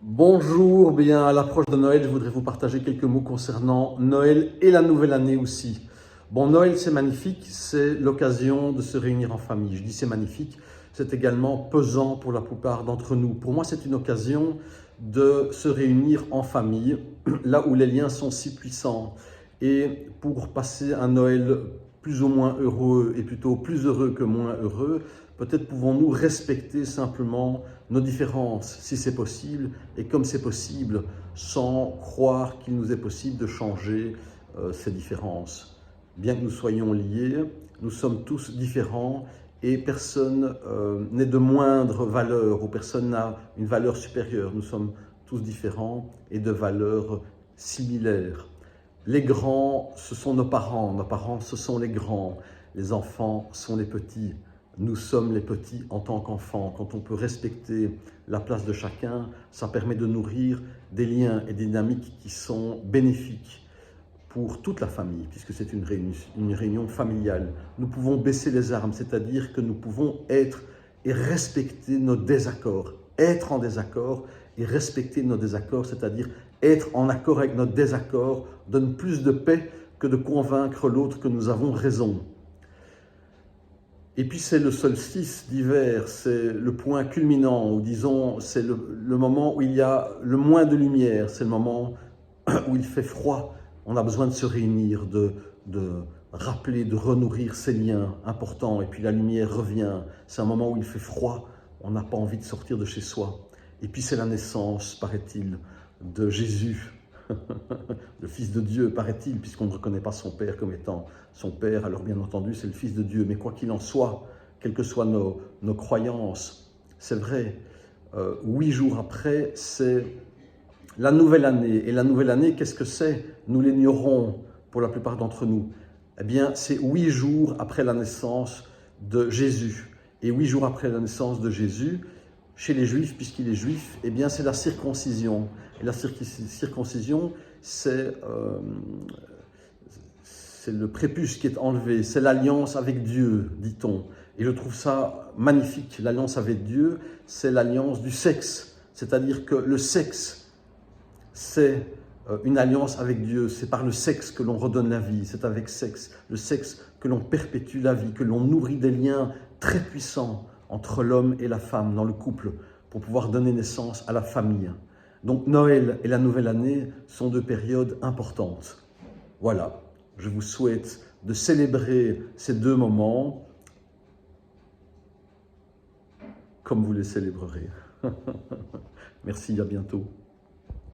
Bonjour, bien à l'approche de Noël, je voudrais vous partager quelques mots concernant Noël et la nouvelle année aussi. Bon, Noël c'est magnifique, c'est l'occasion de se réunir en famille. Je dis c'est magnifique, c'est également pesant pour la plupart d'entre nous. Pour moi c'est une occasion de se réunir en famille, là où les liens sont si puissants. Et pour passer un Noël plus ou moins heureux, et plutôt plus heureux que moins heureux, peut-être pouvons-nous respecter simplement nos différences, si c'est possible, et comme c'est possible, sans croire qu'il nous est possible de changer ces différences. Bien que nous soyons liés, nous sommes tous différents et personne n'est de moindre valeur ou personne n'a une valeur supérieure. Nous sommes tous différents et de valeurs similaires. Les grands, ce sont nos parents, ce sont les grands, les enfants sont les petits. Nous sommes les petits en tant qu'enfants. Quand on peut respecter la place de chacun, ça permet de nourrir des liens et des dynamiques qui sont bénéfiques pour toute la famille, puisque c'est une réunion familiale. Nous pouvons baisser les armes, c'est-à-dire que nous pouvons être et respecter nos désaccords. Être en désaccord et respecter nos désaccords, c'est-à-dire être en accord avec notre désaccord, donne plus de paix que de convaincre l'autre que nous avons raison. Et puis c'est le solstice d'hiver, c'est le point culminant, ou disons, c'est le moment où il y a le moins de lumière, c'est le moment où il fait froid. On a besoin de se réunir, de rappeler, de renourrir ces liens importants. Et puis la lumière revient, c'est un moment où il fait froid, on n'a pas envie de sortir de chez soi. Et puis c'est la naissance, paraît-il, de Jésus, le Fils de Dieu, paraît-il, puisqu'on ne reconnaît pas son Père comme étant son Père. Alors bien entendu, c'est le Fils de Dieu. Mais quoi qu'il en soit, quelles que soient nos croyances, c'est vrai, 8 jours après, c'est la nouvelle année. Et la nouvelle année, qu'est-ce que c'est? Nous l'ignorons pour la plupart d'entre nous. Eh bien, c'est 8 jours après la naissance de Jésus. Et 8 jours après la naissance de Jésus, chez les Juifs, puisqu'il est juif, eh bien, c'est la circoncision. Et la circoncision, c'est le prépuce qui est enlevé, c'est l'alliance avec Dieu, dit-on. Et je trouve ça magnifique. L'alliance avec Dieu, c'est l'alliance du sexe. C'est-à-dire que le sexe, c'est une alliance avec Dieu. C'est par le sexe que l'on redonne la vie. C'est avec le sexe que l'on perpétue la vie, que l'on nourrit des liens très puissants entre l'homme et la femme dans le couple pour pouvoir donner naissance à la famille. Donc Noël et la nouvelle année sont deux périodes importantes. Voilà, je vous souhaite de célébrer ces deux moments comme vous les célébrerez. Merci, à bientôt.